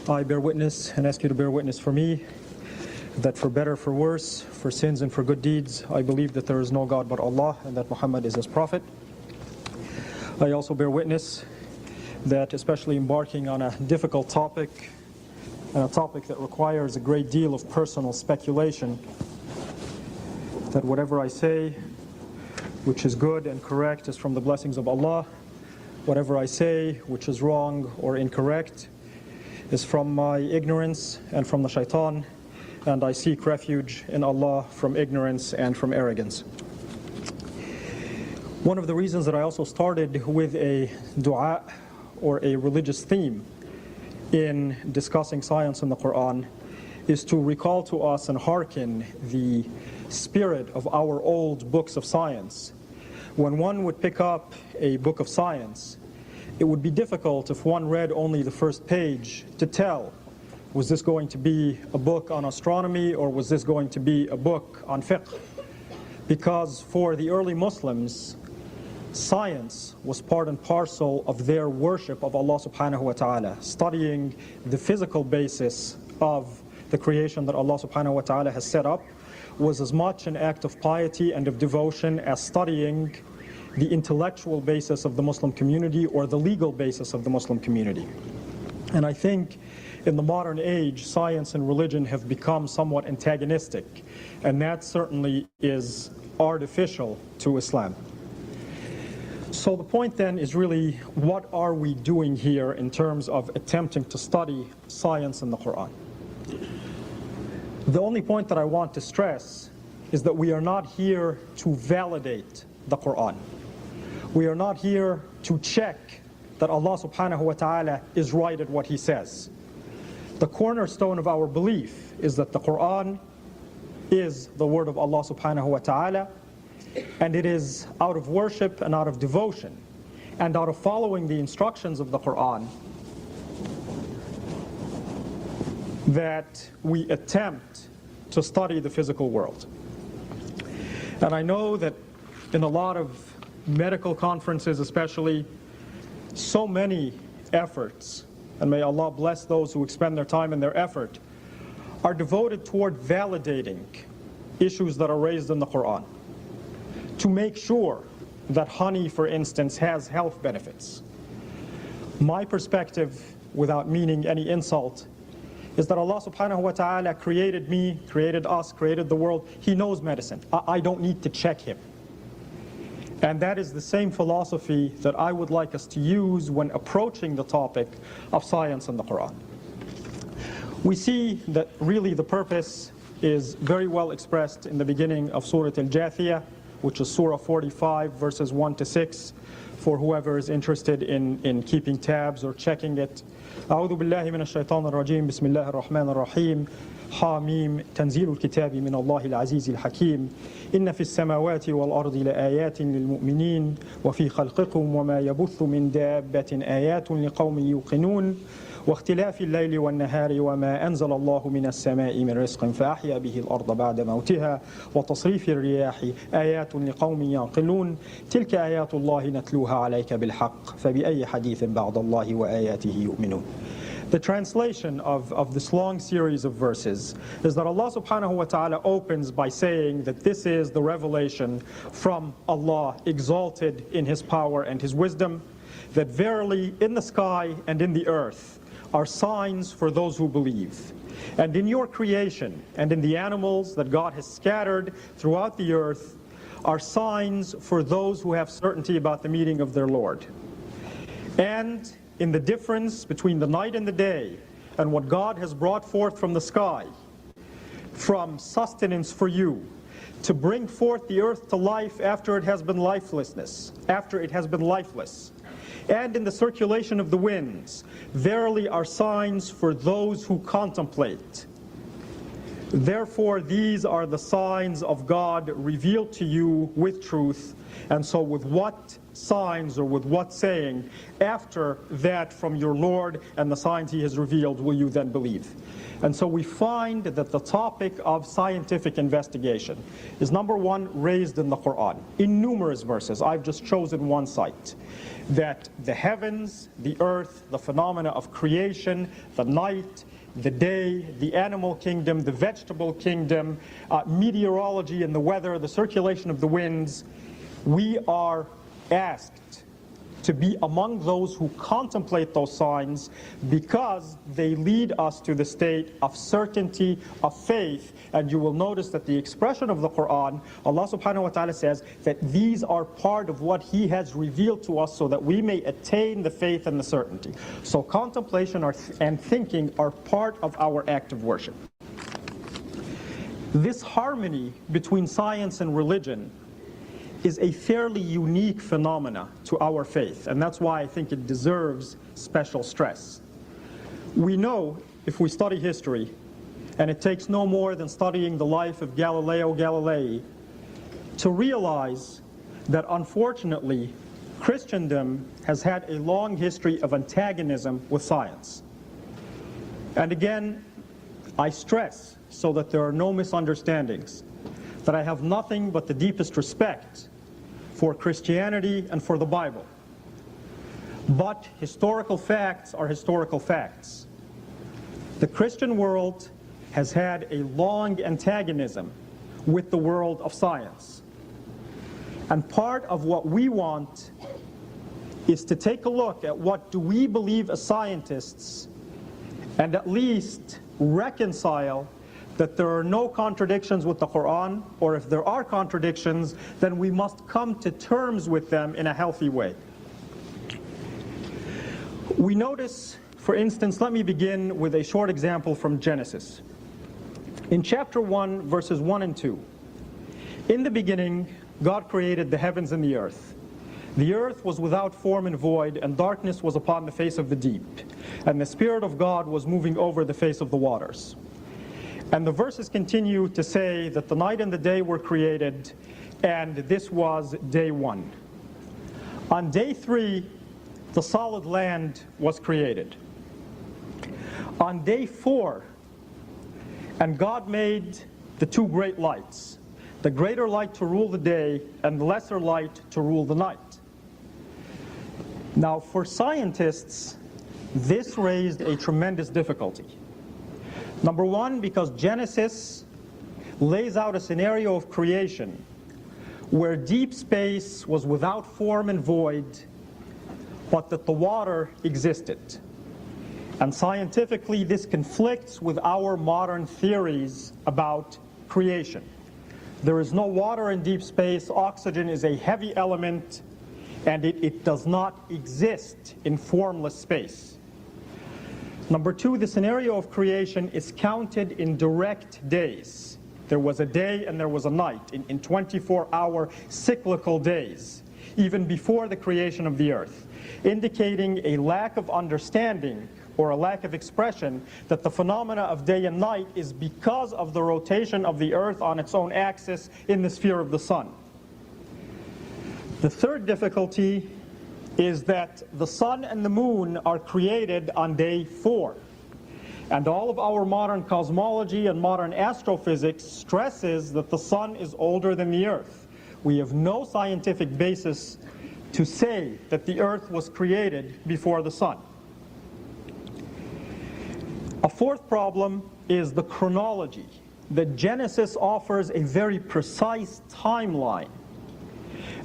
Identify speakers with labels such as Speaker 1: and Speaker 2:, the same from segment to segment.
Speaker 1: I bear witness and ask you to bear witness for me that for better, for worse, for sins and for good deeds, I believe that there is no God but Allah and that Muhammad is His Prophet. I also bear witness that, especially embarking on a difficult topic, and a topic that requires a great deal of personal speculation, that whatever I say which is good and correct is from the blessings of Allah. Whatever I say which is wrong or incorrect is from my ignorance and from the shaitan, and I seek refuge in Allah from ignorance and from arrogance. One of the reasons that I also started with a dua or a religious theme in discussing science in the Qur'an is to recall to us and hearken the spirit of our old books of science. When one would pick up a book of science, it would be difficult if one read only the first page to tell, was this going to be a book on astronomy or was this going to be a book on fiqh? Because for the early Muslims, science was part and parcel of their worship of Allah subhanahu wa ta'ala. Studying the physical basis of the creation that Allah subhanahu wa ta'ala has set up was as much an act of piety and of devotion as studying the intellectual basis of the Muslim community or the legal basis of the Muslim community. And I think in the modern age, science and religion have become somewhat antagonistic, and that certainly is artificial to Islam. So the point then is really, what are we doing here in terms of attempting to study science in the Qur'an? The only point that I want to stress is that we are not here to validate the Qur'an. We are not here to check that Allah subhanahu wa ta'ala is right at what He says. The cornerstone of our belief is that the Qur'an is the word of Allah subhanahu wa ta'ala, and it is out of worship and out of devotion and out of following the instructions of the Qur'an that we attempt to study the physical world. And I know that in a lot of medical conferences especially, so many efforts, and may Allah bless those who expend their time and their effort, are devoted toward validating issues that are raised in the Qur'an, to make sure that honey, for instance, has health benefits. My perspective, without meaning any insult, is that Allah subhanahu wa ta'ala created me, created us, created the world. He knows medicine. I don't need to check Him. And that is the same philosophy that I would like us to use when approaching the topic of science in the Qur'an. We see that really the purpose is very well expressed in the beginning of Surah Al-Jathiyah, which is Surah 45, verses 1 to 6, for whoever is interested in keeping tabs or checking it. أعوذ بالله من الشيطان الرجيم بسم الله الرحمن الرحيم حاميم تنزيل الكتاب من الله العزيز الحكيم إن في السماوات والأرض لآيات للمؤمنين وفي خلقكم وما يبث من دابة آيات لقوم يوقنون واختلاف الليل والنهار وما أنزل الله من السماء من رزق فأحيا به الأرض بعد موتها وتصريف الرياح آيات لقوم يعقلون تلك آيات الله نتلوها عليك بالحق فبأي حديث بعد الله وآياته يؤمنون. The translation of this long series of verses is that Allah subhanahu wa ta'ala opens by saying that this is the revelation from Allah, exalted in His power and His wisdom, that verily in the sky and in the earth are signs for those who believe. And in your creation and in the animals that God has scattered throughout the earth are signs for those who have certainty about the meeting of their Lord. And in the difference between the night and the day, and what God has brought forth from the sky, from sustenance for you, to bring forth the earth to life after it has been lifeless, and in the circulation of the winds, verily are signs for those who contemplate. Therefore, these are the signs of God revealed to you with truth. And so with what signs or with what saying after that from your Lord and the signs He has revealed will you then believe? And so we find that the topic of scientific investigation is, number one, raised in the Qur'an in numerous verses. I've just chosen one site. That the heavens, the earth, the phenomena of creation, the night, the day, the animal kingdom, the vegetable kingdom, meteorology and the weather, the circulation of the winds, we are asked to be among those who contemplate those signs because they lead us to the state of certainty, of faith. And you will notice that the expression of the Qur'an, Allah subhanahu wa ta'ala says that these are part of what He has revealed to us so that we may attain the faith and the certainty. So contemplation and thinking are part of our act of worship. This harmony between science and religion is a fairly unique phenomena to our faith, and that's why I think it deserves special stress. We know, if we study history, and it takes no more than studying the life of Galileo Galilei, to realize that unfortunately, Christendom has had a long history of antagonism with science. And again, I stress, so that there are no misunderstandings, that I have nothing but the deepest respect for Christianity and for the Bible. But historical facts are historical facts. The Christian world has had a long antagonism with the world of science. And part of what we want is to take a look at what do we believe as scientists and at least reconcile that there are no contradictions with the Qur'an, or if there are contradictions, then we must come to terms with them in a healthy way. We notice, for instance, let me begin with a short example from Genesis. In chapter 1, verses 1 and 2, in the beginning, God created the heavens and the earth. The earth was without form and void, and darkness was upon the face of the deep. And the Spirit of God was moving over the face of the waters. And the verses continue to say that the night and the day were created, and this was day 1. On day 3, the solid land was created. On day 4, and God made the two great lights, the greater light to rule the day, and the lesser light to rule the night. Now, for scientists, this raised a tremendous difficulty. Number one, because Genesis lays out a scenario of creation where deep space was without form and void, but that the water existed. And scientifically, this conflicts with our modern theories about creation. There is no water in deep space, oxygen is a heavy element, and it does not exist in formless space. Number two, the scenario of creation is counted in direct days. There was a day and there was a night, in 24-hour cyclical days, even before the creation of the earth, indicating a lack of understanding or a lack of expression that the phenomena of day and night is because of the rotation of the earth on its own axis in the sphere of the sun. The third difficulty is that the sun and the moon are created on day 4. And all of our modern cosmology and modern astrophysics stresses that the sun is older than the earth. We have no scientific basis to say that the earth was created before the sun. A fourth problem is the chronology. The Genesis offers a very precise timeline.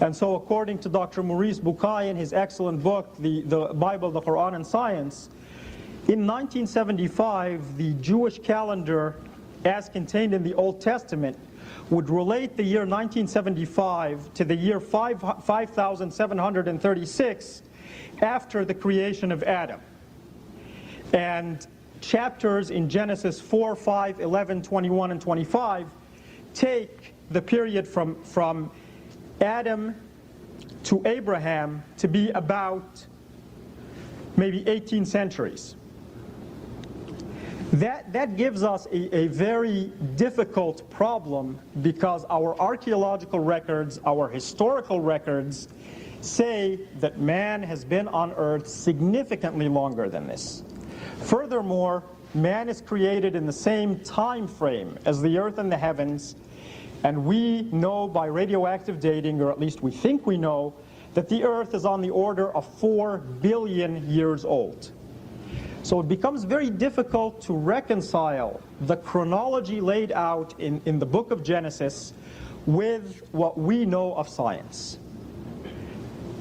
Speaker 1: And so according to Dr. Maurice Bukai in his excellent book, the Bible, the Qur'an and Science, in 1975, the Jewish calendar, as contained in the Old Testament, would relate the year 1975 to the year 5736 after the creation of Adam. And chapters in Genesis 4, 5, 11, 21, and 25 take the period from Adam to Abraham to be about maybe 18 centuries. That gives us a very difficult problem, because our archaeological records, our historical records, say that man has been on earth significantly longer than this. Furthermore, man is created in the same time frame as the earth and the heavens, and we know by radioactive dating, or at least we think we know, that the earth is on the order of 4 billion years old. So it becomes very difficult to reconcile the chronology laid out in the book of Genesis with what we know of science.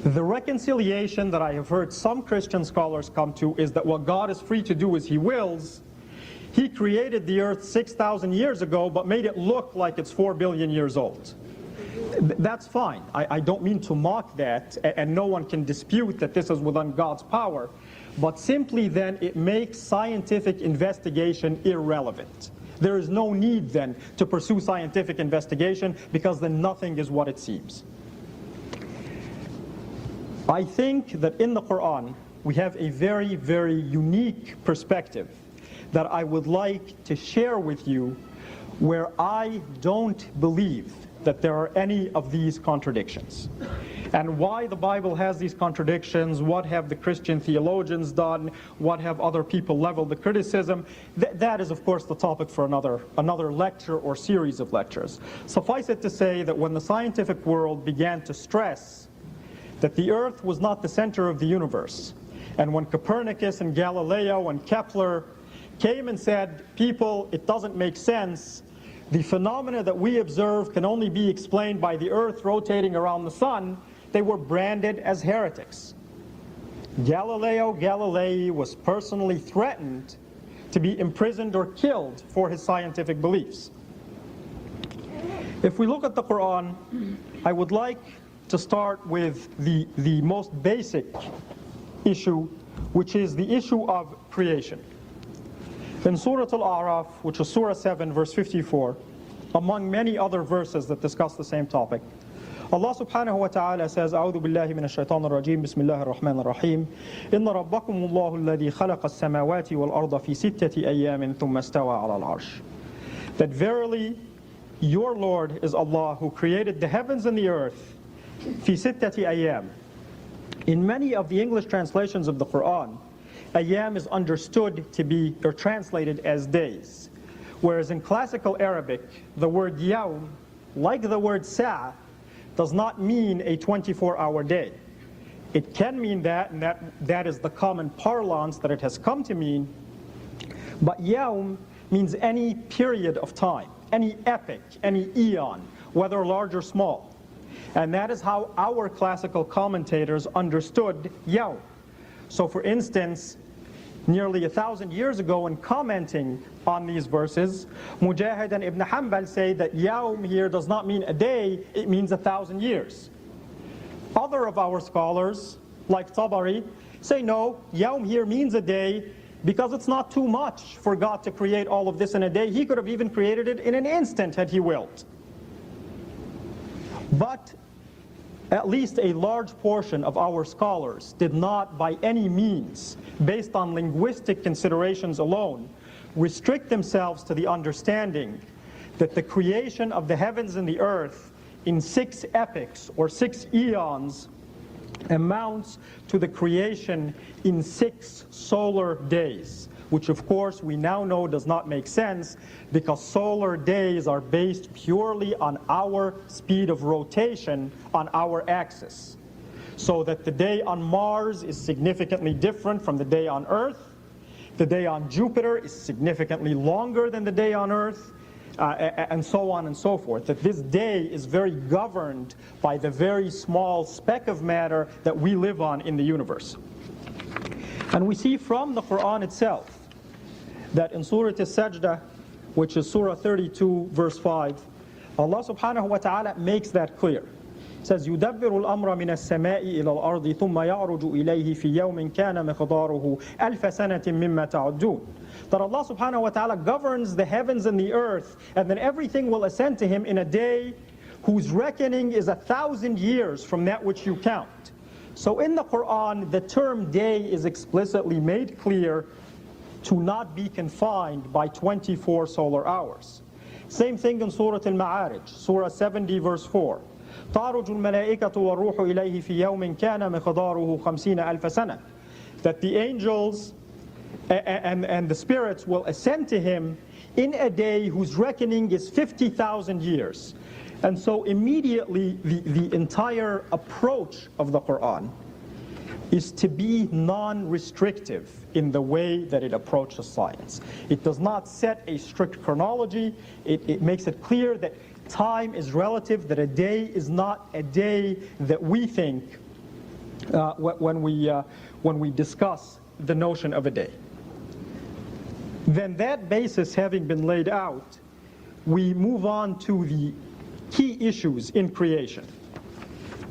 Speaker 1: The reconciliation that I have heard some Christian scholars come to is that what God is free to do as He wills. He created the earth 6,000 years ago, but made it look like it's 4 billion years old. That's fine. I don't mean to mock that, and no one can dispute that this is within God's power. But simply then it makes scientific investigation irrelevant. There is no need then to pursue scientific investigation, because then nothing is what it seems. I think that in the Qur'an we have a very, very unique perspective that I would like to share with you, where I don't believe that there are any of these contradictions. And why the Bible has these contradictions, what have the Christian theologians done, what have other people leveled the criticism, that is of course the topic for another lecture or series of lectures. Suffice it to say that when the scientific world began to stress that the earth was not the center of the universe, and when Copernicus and Galileo and Kepler came and said, people, it doesn't make sense, the phenomena that we observe can only be explained by the earth rotating around the sun, they were branded as heretics. Galileo Galilei was personally threatened to be imprisoned or killed for his scientific beliefs. If we look at the Qur'an, I would like to start with the most basic issue, which is the issue of creation. In Surah Al-A'raf, which is Surah 7, verse 54, among many other verses that discuss the same topic, Allah subhanahu wa ta'ala says, أعوذ بالله من الشيطان الرجيم بسم الله الرحمن الرحيم إن ربكم الله الذي خلق السماوات والأرض في ستة أيام ثم استوى على العرش. That verily your Lord is Allah, who created the heavens and the earth في ستة أيام. In many of the English translations of the Qur'an, Ayyam is understood to be, or translated as days. Whereas in classical Arabic, the word yawm, like the word sa', does not mean a 24-hour day. It can mean that, and that is the common parlance that it has come to mean. But yawm means any period of time, any epoch, any eon, whether large or small. And that is how our classical commentators understood yawm. So for instance, nearly 1,000 years ago, in commenting on these verses, Mujahid and Ibn Hanbal say that yawm here does not mean a day, it means 1,000 years. Other of our scholars, like Tabari, say no, yawm here means a day because it's not too much for God to create all of this in a day. He could have even created it in an instant had He willed. But at least a large portion of our scholars did not by any means, based on linguistic considerations alone, restrict themselves to the understanding that the creation of the heavens and the earth in 6 epochs or 6 eons amounts to the creation in 6 solar days, which of course we now know does not make sense, because solar days are based purely on our speed of rotation on our axis. So that the day on Mars is significantly different from the day on Earth. The day on Jupiter is significantly longer than the day on Earth, and so on and so forth. That this day is very governed by the very small speck of matter that we live on in the universe. And we see from the Qur'an itself that in Surah As-Sajdah, which is Surah 32, verse 5, Allah subhanahu wa ta'ala makes that clear. It says, يُدَبِّرُ الْأَمْرَ مِنَ السَّمَاءِ إِلَى الْأَرْضِ ثُمَّ يَعْرُجُ إِلَيْهِ فِي يَوْمٍ كَانَ مِقْدَارُهُ أَلْفَ سَنَةٍ مِمَّا تَعُدُّونَ. That Allah subhanahu wa ta'ala governs the heavens and the earth, and then everything will ascend to Him in a day whose reckoning is 1,000 years from that which you count. So in the Qur'an, the term day is explicitly made clear to not be confined by 24 solar hours. Same thing in Surah Al-Ma'arij, Surah 70 verse 4. تعرج الملائكة والروح إليه في يوم كان مقداره 50 ألف سنة. That the angels and the spirits will ascend to him in a day whose reckoning is 50,000 years. And so immediately the entire approach of the Qur'an is to be non-restrictive in the way that it approaches science. It does not set a strict chronology. It makes it clear that time is relative, that a day is not a day that we think when we discuss the notion of a day. Then that basis having been laid out, we move on to the key issues in creation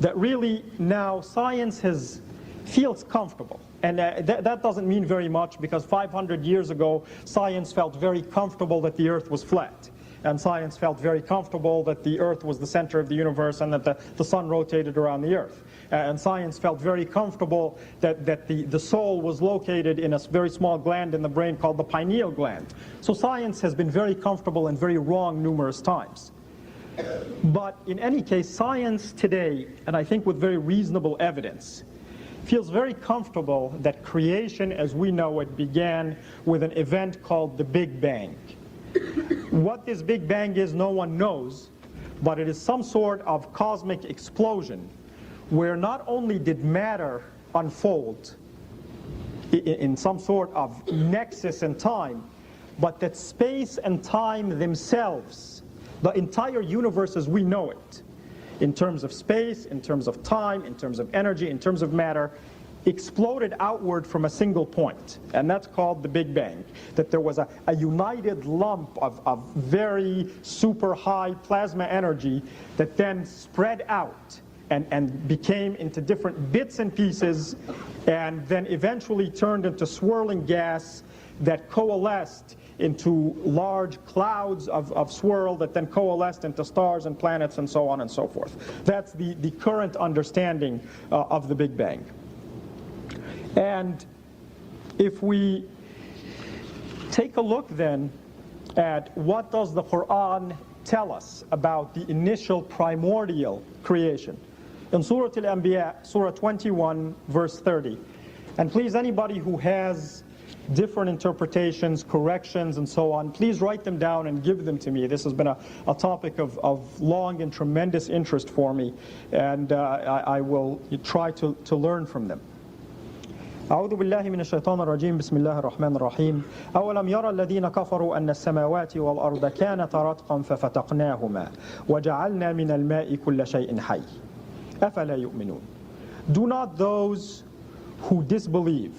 Speaker 1: that really now science feels comfortable. And that doesn't mean very much, because 500 years ago science felt very comfortable that the earth was flat. And science felt very comfortable that the earth was the center of the universe and that the sun rotated around the earth. And science felt very comfortable that the soul was located in a very small gland in the brain called the pineal gland. So science has been very comfortable and very wrong numerous times. But in any case, science today, and I think with very reasonable evidence, feels very comfortable that creation as we know it began with an event called the Big Bang. What this Big Bang is, no one knows, but it is some sort of cosmic explosion where not only did matter unfold in some sort of nexus in time, but that space and time themselves, the entire universe as we know it, in terms of space, in terms of time, in terms of energy, in terms of matter, exploded outward from a single point. And that's called the Big Bang. That there was a united lump of very super high plasma energy that then spread out and became into different bits and pieces, and then eventually turned into swirling gas that coalesced into large clouds of swirl that then coalesced into stars and planets and so on and so forth. That's the current understanding of the Big Bang. And if we take a look then at what does the Qur'an tell us about the initial primordial creation. In Surah Al-Anbiya, Surah 21, verse 30. And please, anybody who has different interpretations, corrections, and so on, please write them down and give them to me. This has been a topic of long and tremendous interest for me, and I will try to learn from them. أعوذ بالله من الشيطان الرجيم بسم الله الرحمن الرحيم أولم يرى الذين كفروا أن السماوات والأرض كانتا رتقا ففتقناهما وجعلنا من الماء كل شيء حي أفلا يؤمنون. Do not those who disbelieve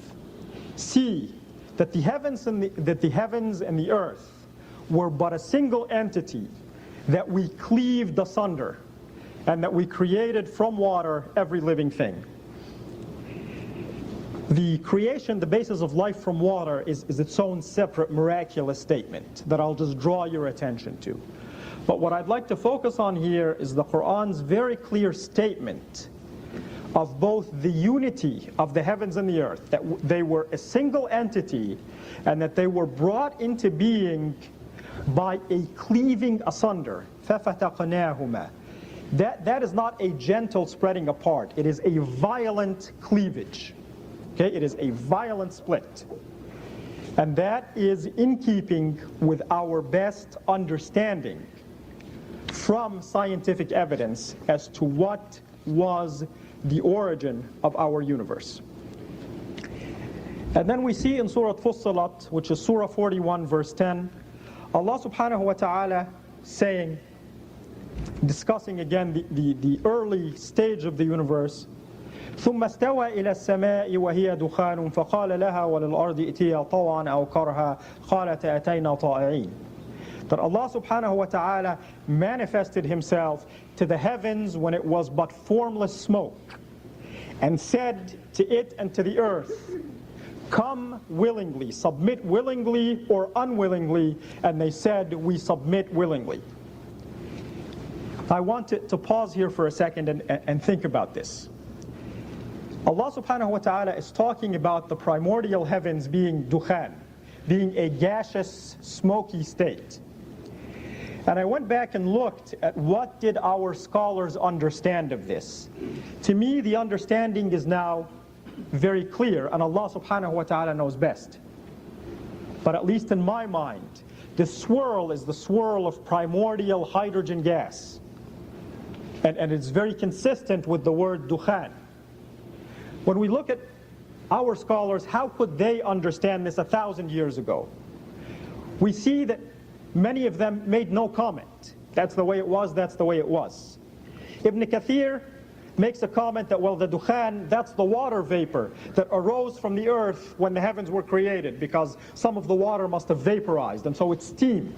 Speaker 1: see that the heavens and the earth were but a single entity that we cleaved asunder and that we created from water every living thing. The creation, the basis of life from water, is its own separate miraculous statement that I'll just draw your attention to. But what I'd like to focus on here is the Qur'an's very clear statement of both the unity of the heavens and the earth, that they were a single entity and that they were brought into being by a cleaving asunder. فَفَتَقْنَاهُمَا. That is not a gentle spreading apart. It is a violent cleavage. Okay, it is a violent split. And that is in keeping with our best understanding from scientific evidence as to what was the origin of our universe. And then we see in Surah Fussilat, which is Surah 41, verse 10, Allah subhanahu wa ta'ala saying, discussing again the early stage of the universe, ثم استوى إلى السماء وهي دخان فقال لها وللأرض ائتيا طوعا أو كرها قالتا أتينا طائعين. That Allah subhanahu wa ta'ala manifested himself to the heavens when it was but formless smoke, and said to it and to the earth, come willingly, submit willingly or unwillingly, and they said, we submit willingly. I want to pause here for a second and think about this. Allah subhanahu wa ta'ala is talking about the primordial heavens being dukhan, being a gaseous, smoky state. And I went back and looked at what did our scholars understand of this. To me, the understanding is now very clear, and Allah subhanahu wa ta'ala knows best. But at least in my mind, the swirl is the swirl of primordial hydrogen gas. And it's very consistent with the word dukhan. When we look at our scholars, how could they understand this 1,000 years ago? We see that many of them made no comment. That's the way it was, that's the way it was. Ibn Kathir makes a comment that, well, the dukhan, that's the water vapor that arose from the earth when the heavens were created, because some of the water must have vaporized, and so it's steam.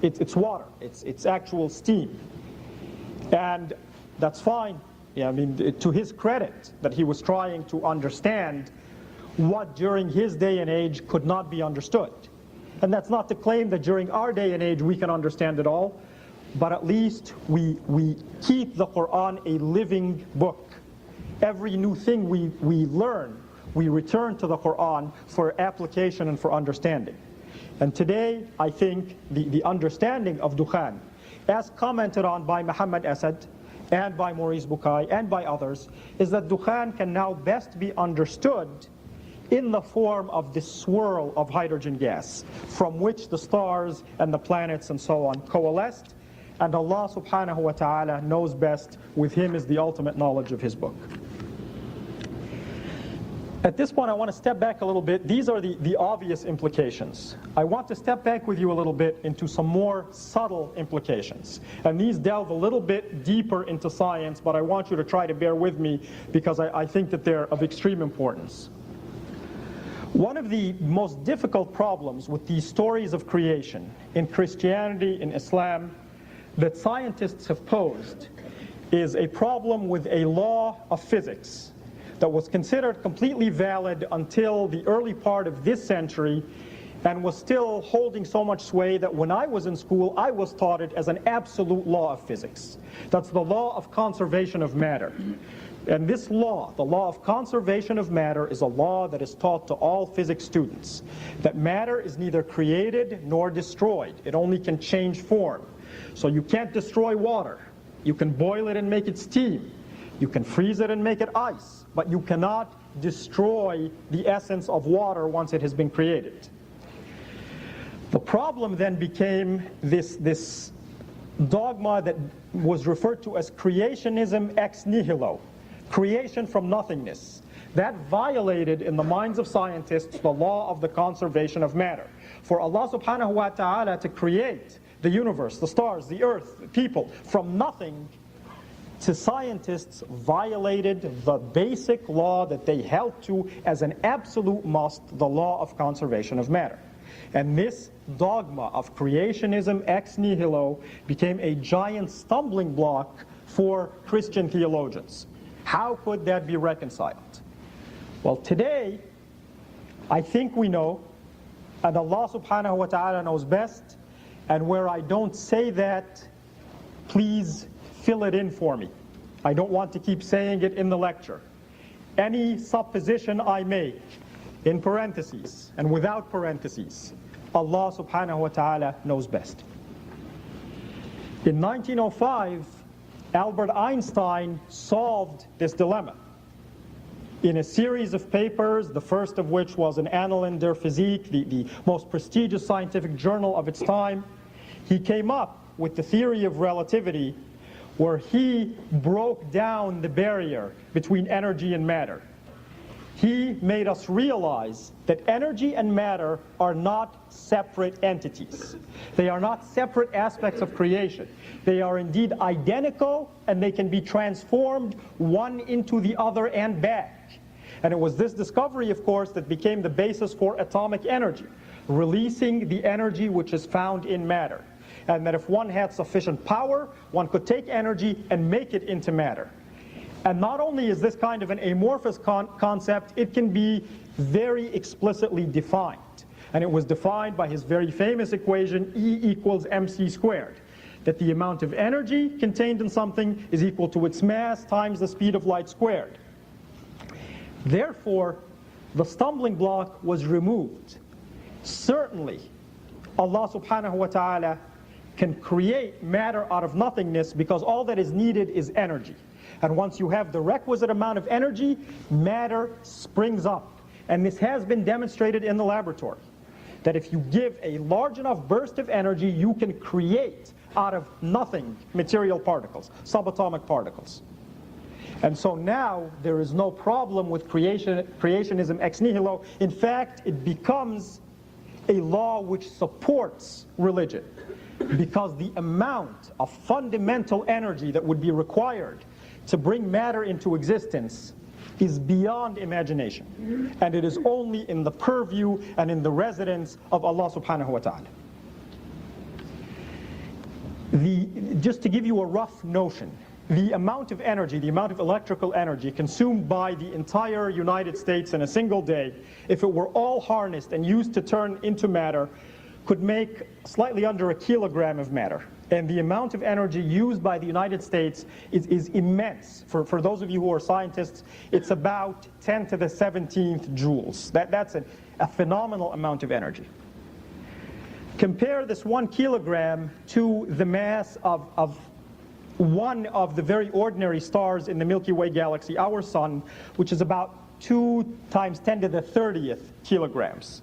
Speaker 1: It's water, it's actual steam. And that's fine. Yeah, I mean, to his credit, that he was trying to understand what during his day and age could not be understood. And that's not to claim that during our day and age we can understand it all, but at least we keep the Qur'an a living book. Every new thing we learn, we return to the Qur'an for application and for understanding. And today, I think the understanding of dukhan, as commented on by Muhammad Asad, and by Maurice Bukai, and by others, is that dukhan can now best be understood in the form of this swirl of hydrogen gas, from which the stars and the planets and so on coalesced, and Allah subhanahu wa ta'ala knows best. With Him is the ultimate knowledge of His book. At this point, I want to step back a little bit. These are the obvious implications. I want to step back with you a little bit into some more subtle implications. And these delve a little bit deeper into science, but I want you to try to bear with me because I think that they're of extreme importance. One of the most difficult problems with these stories of creation in Christianity, in Islam, that scientists have posed is a problem with a law of physics that was considered completely valid until the early part of this century and was still holding so much sway that when I was in school, I was taught it as an absolute law of physics. That's the law of conservation of matter. And this law, the law of conservation of matter, is a law that is taught to all physics students. That matter is neither created nor destroyed. It only can change form. So you can't destroy water. You can boil it and make it steam. You can freeze it and make it ice. But you cannot destroy the essence of water once it has been created. The problem then became this dogma that was referred to as creationism ex nihilo. Creation from nothingness. That violated, in the minds of scientists, the law of the conservation of matter. For Allah subhanahu wa ta'ala to create the universe, the stars, the earth, the people, from nothing, to scientists, violated the basic law that they held to as an absolute must, the law of conservation of matter. And this dogma of creationism ex nihilo became a giant stumbling block for Christian theologians. How could that be reconciled? Well, today, I think we know, and Allah subhanahu wa ta'ala knows best, and where I don't say that, please fill it in for me. I don't want to keep saying it in the lecture. Any supposition I make, in parentheses and without parentheses, Allah subhanahu wa ta'ala knows best. In 1905, Albert Einstein solved this dilemma. In a series of papers, the first of which was in Annalen der Physik, the most prestigious scientific journal of its time, he came up with the theory of relativity, where he broke down the barrier between energy and matter. He made us realize that energy and matter are not separate entities. They are not separate aspects of creation. They are indeed identical, and they can be transformed one into the other and back. And it was this discovery, of course, that became the basis for atomic energy, releasing the energy which is found in matter. And that if one had sufficient power, one could take energy and make it into matter. And not only is this kind of an amorphous concept, it can be very explicitly defined. And it was defined by his very famous equation, E equals mc squared. That the amount of energy contained in something is equal to its mass times the speed of light squared. Therefore, the stumbling block was removed. Certainly, Allah subhanahu wa ta'ala can create matter out of nothingness, because all that is needed is energy. And once you have the requisite amount of energy, matter springs up. And this has been demonstrated in the laboratory, that if you give a large enough burst of energy, you can create out of nothing material particles, subatomic particles. And so now there is no problem with creationism ex nihilo. In fact, it becomes a law which supports religion, because the amount of fundamental energy that would be required to bring matter into existence is beyond imagination. And it is only in the purview and in the residence of Allah subhanahu wa ta'ala. Just to give you a rough notion, the amount of energy, the amount of electrical energy consumed by the entire United States in a single day, if it were all harnessed and used to turn into matter, could make slightly under 1 kilogram of matter. And the amount of energy used by the United States is immense. For those of you who are scientists, it's about 10 to the 17th joules. That's a phenomenal amount of energy. Compare this 1 kilogram to the mass of one of the very ordinary stars in the Milky Way galaxy, our sun, which is about 2 times 10 to the 30th kilograms.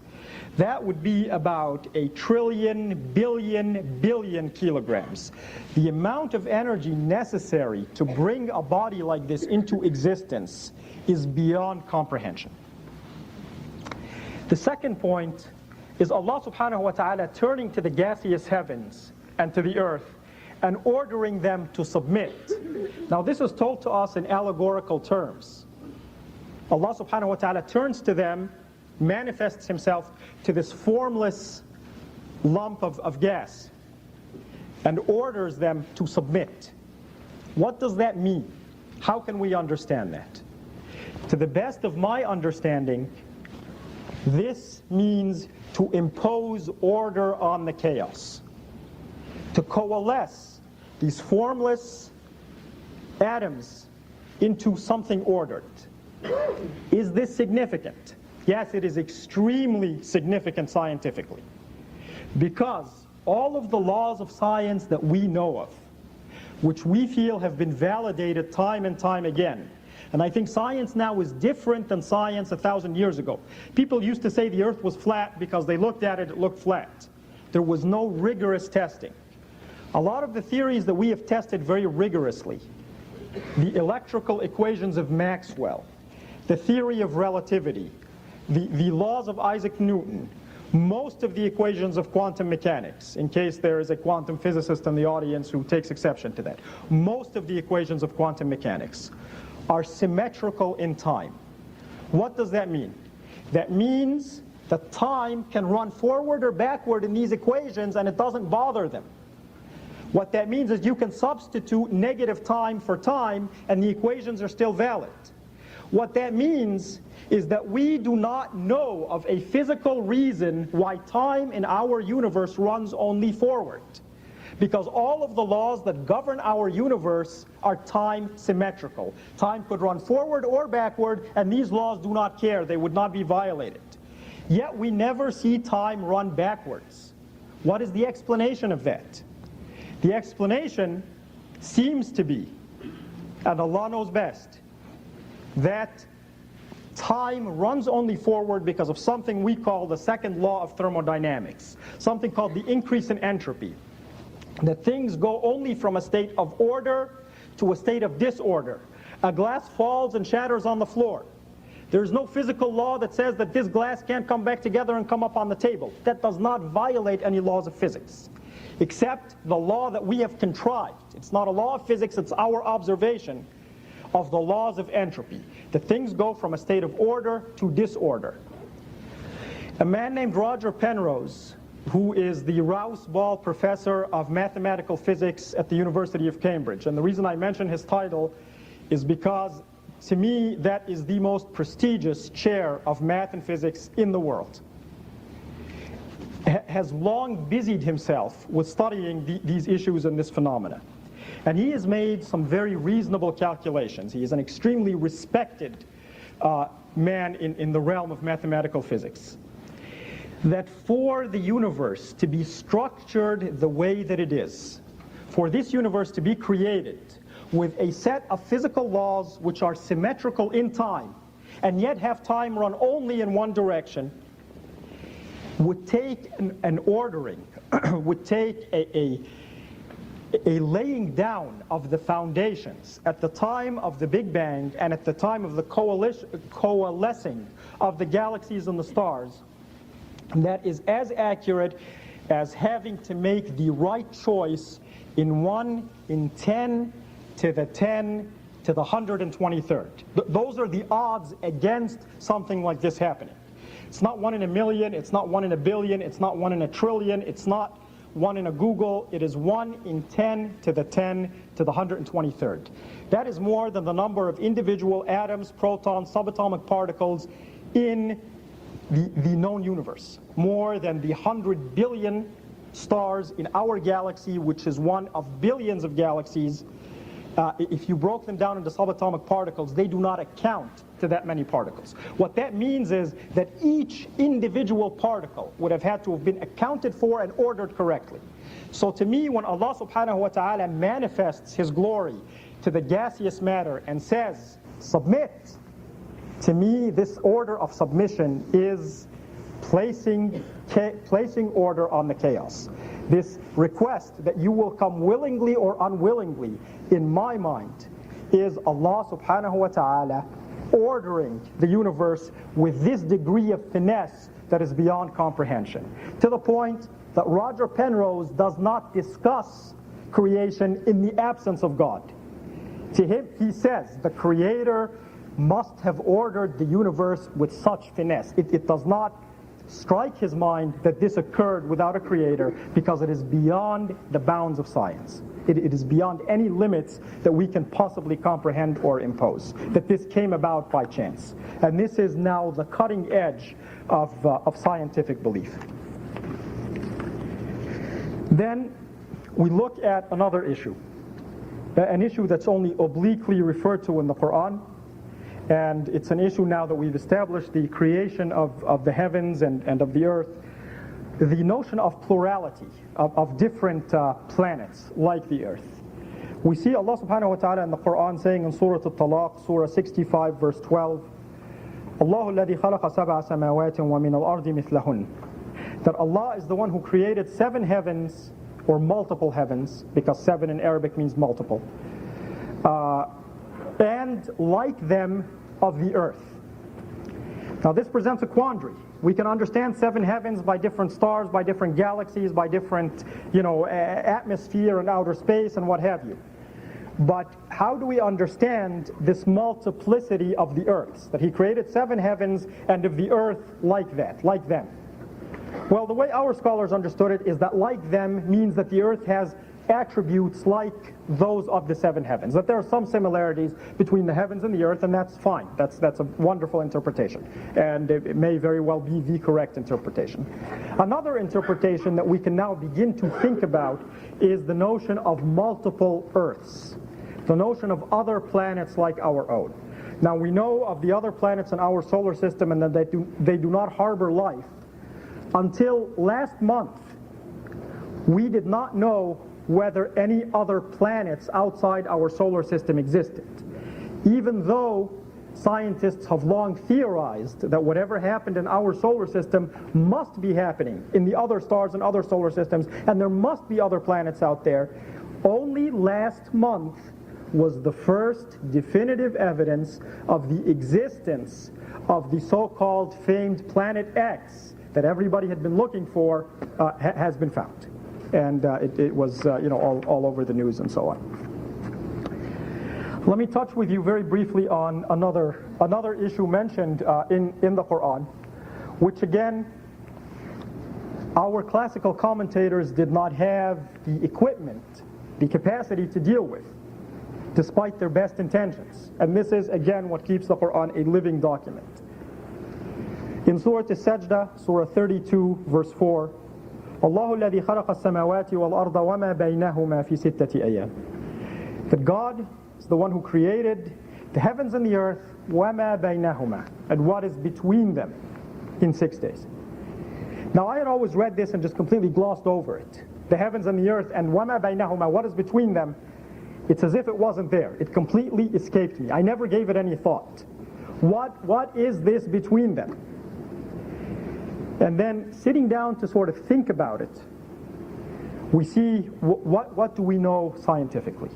Speaker 1: That would be about 1 trillion, billion kilograms. The amount of energy necessary to bring a body like this into existence is beyond comprehension. The second point is Allah subhanahu wa ta'ala turning to the gaseous heavens and to the earth and ordering them to submit. Now this is told to us in allegorical terms. Allah subhanahu wa ta'ala turns to them, manifests himself to this formless lump of gas and orders them to submit. What does that mean? How can we understand that? To the best of my understanding, this means to impose order on the chaos, to coalesce these formless atoms into something ordered. Is this significant? Yes, it is extremely significant scientifically, because all of the laws of science that we know of, which we feel have been validated time and time again, and I think science now is different than science 1,000 years ago. People used to say the earth was flat because they looked at it, it looked flat. There was no rigorous testing. A lot of the theories that we have tested very rigorously, the electrical equations of Maxwell, the theory of relativity, the laws of Isaac Newton, most of the equations of quantum mechanics, in case there is a quantum physicist in the audience who takes exception to that, most of the equations of quantum mechanics are symmetrical in time. What does that mean? That means that time can run forward or backward in these equations and it doesn't bother them. What that means is you can substitute negative time for time and the equations are still valid. What that means is that we do not know of a physical reason why time in our universe runs only forward. Because all of the laws that govern our universe are time symmetrical. Time could run forward or backward, and these laws do not care. They would not be violated. Yet we never see time run backwards. What is the explanation of that? The explanation seems to be, and Allah knows best, that time runs only forward because of something we call the second law of thermodynamics, something called the increase in entropy. That things go only from a state of order to a state of disorder. A glass falls and shatters on the floor. There's no physical law that says that this glass can't come back together and come up on the table. That does not violate any laws of physics, except the law that we have contrived. It's not a law of physics, it's our observation of the laws of entropy. That things go from a state of order to disorder. A man named Roger Penrose, who is the Rouse Ball Professor of Mathematical Physics at the University of Cambridge. And the reason I mention his title is because, to me, that is the most prestigious chair of math and physics in the world. Has long busied himself with studying these issues and this phenomena. And he has made some very reasonable calculations. He is an extremely respected man in the realm of mathematical physics. that for the universe to be structured the way that it is, for this universe to be created with a set of physical laws which are symmetrical in time, and yet have time run only in one direction, would take an ordering, would take a laying down of the foundations at the time of the Big Bang and at the time of the coalescing of the galaxies and the stars, that is as accurate as having to make the right choice in 1 in 10 to the 10 to the 123rd. Those are the odds against something like this happening. It's not 1 in a million, it's not 1 in a billion, it's not 1 in a trillion, it's not 1 in a Google, it is 1 in 10 to the 10 to the 123rd. That is more than the number of individual atoms, protons, subatomic particles in the known universe. More than the 100 billion stars in our galaxy, which is one of billions of galaxies. If you broke them down into subatomic particles, they do not account to that many particles. What that means is that each individual particle would have had to have been accounted for and ordered correctly. So to me, when Allah subhanahu wa ta'ala manifests His glory to the gaseous matter and says, submit, to me this order of submission is placing order on the chaos. This request that you will come willingly or unwillingly, in my mind, is Allah subhanahu wa ta'ala ordering the universe with this degree of finesse that is beyond comprehension. To the point that Roger Penrose does not discuss creation in the absence of God. To him, he says, the Creator must have ordered the universe with such finesse. It does not strike his mind that this occurred without a creator, because it is beyond the bounds of science. It is beyond any limits that we can possibly comprehend or impose, that this came about by chance. And this is now the cutting edge of scientific belief. Then we look at another issue, an issue that's only obliquely referred to in the Qur'an. And it's an issue now that we've established the creation of the heavens and of the earth. The notion of plurality, of different planets like the earth. We see Allah subhanahu wa ta'ala in the Qur'an saying in Surah Al-Talaq, Surah 65, verse 12, Allahu alladhi khalaqa sab'a samawatin wa min al-ardi mithlahun. That Allah is the one who created 7 heavens, or multiple heavens, because 7 in Arabic means multiple. And like them of the earth. Now this presents a quandary. We can understand 7 heavens by different stars, by different galaxies, by different, atmosphere and outer space and what have you. But how do we understand this multiplicity of the earths? That He created 7 heavens and of the earth like that, like them. Well, the way our scholars understood it is that like them means that the earth has attributes like those of the 7 heavens, that there are some similarities between the heavens and the earth, and that's fine. That's a wonderful interpretation, and it may very well be the correct interpretation. Another interpretation that we can now begin to think about is the notion of multiple earths, the notion of other planets like our own. Now we know of the other planets in our solar system and that they do not harbor life. Until last month, we did not know whether any other planets outside our solar system existed, even though scientists have long theorized that whatever happened in our solar system must be happening in the other stars and other solar systems, and there must be other planets out there. Only last month was the first definitive evidence of the existence of the so-called famed Planet X that everybody had been looking for has been found. And it was all over the news and so on. Let me touch with you very briefly on another issue mentioned in the Qur'an, which again, our classical commentators did not have the equipment, the capacity to deal with, despite their best intentions. And this is again what keeps the Qur'an a living document. In Surah As-Sajdah, Surah 32, verse 4, Allahu alladhi khalaqa as-samawati wal-arda wa ma baynahuma fi sittati ayyam. That God is the one who created the heavens and the earth, wa ma baynahuma, and what is between them in 6 days. Now I had always read this and just completely glossed over it. The heavens and the earth, and وَمَا بَيْنَهُمَا, what is between them, it's as if it wasn't there. It completely escaped me. I never gave it any thought. What is this between them? And then sitting down to sort of think about it, we see what do we know scientifically?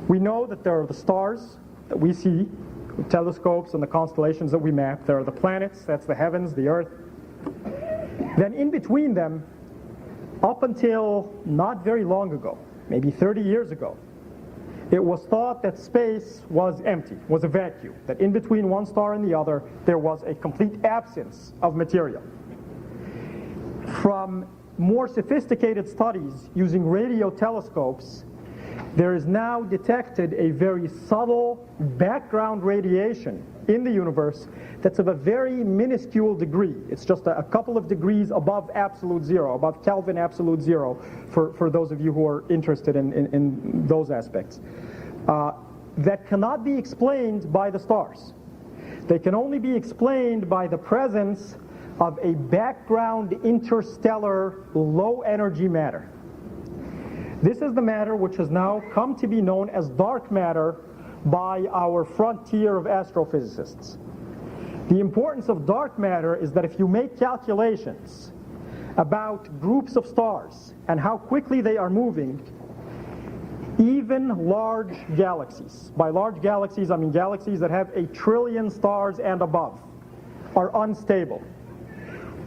Speaker 1: We know that there are the stars that we see with telescopes and the constellations that we map. There are the planets, that's the heavens, the earth. Then in between them, up until not very long ago, maybe 30 years ago, it was thought that space was empty, was a vacuum, that in between one star and the other, there was a complete absence of material. From more sophisticated studies using radio telescopes, there is now detected a very subtle background radiation in the universe that's of a very minuscule degree. It's just a couple of degrees above absolute zero, above Kelvin absolute zero, for those of you who are interested in those aspects. That cannot be explained by the stars. They can only be explained by the presence of a background interstellar low energy matter. This is the matter which has now come to be known as dark matter by our frontier of astrophysicists. The importance of dark matter is that if you make calculations about groups of stars and how quickly they are moving, even large galaxies, by large galaxies I mean galaxies that have 1 trillion stars and above, are unstable.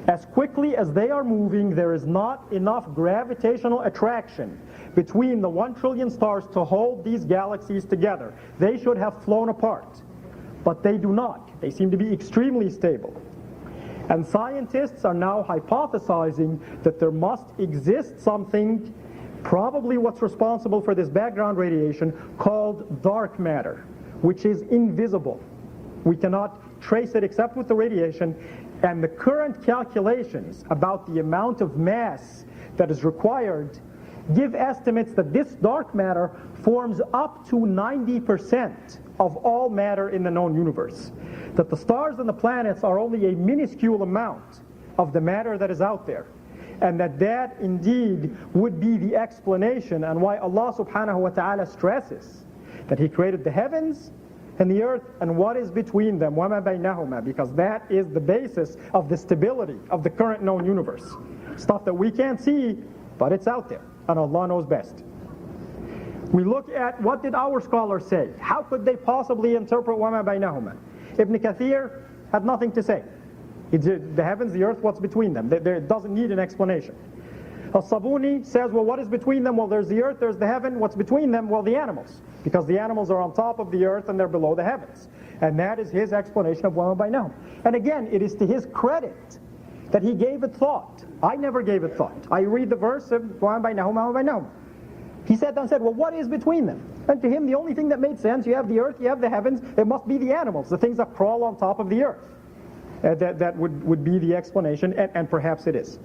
Speaker 1: As quickly as they are moving, there is not enough gravitational attraction between the 1 trillion stars to hold these galaxies together. They should have flown apart, but they do not. They seem to be extremely stable. And scientists are now hypothesizing that there must exist something, probably what's responsible for this background radiation, called dark matter, which is invisible. We cannot trace it except with the radiation. And the current calculations about the amount of mass that is required give estimates that this dark matter forms up to 90% of all matter in the known universe. That the stars and the planets are only a minuscule amount of the matter that is out there. And that indeed would be the explanation and why Allah subhanahu wa ta'ala stresses that He created the heavens and the earth and what is between them, وَمَا بَيْنَهُمَا, because that is the basis of the stability of the current known universe. Stuff that we can't see, but it's out there, and Allah knows best. We look at what did our scholars say. How could they possibly interpret وَمَا بَيْنَهُمَا? Ibn Kathir had nothing to say. The heavens, the earth, what's between them? It doesn't need an explanation. Al-Sabuni says, well, what is between them? Well, there's the earth, there's the heaven. What's between them? Well, the animals. Because the animals are on top of the earth and they're below the heavens. And that is his explanation of وَمَا بَيْنَهُمَا. And again, it is to his credit that he gave it thought. I never gave it thought. I read the verse of وَمَا بَيْنَهُمَا وَمَا بَيْنَهُمَا. He sat down and said, well, what is between them? And to him, the only thing that made sense, you have the earth, you have the heavens, it must be the animals, the things that crawl on top of the earth. That would be the explanation, and perhaps it is.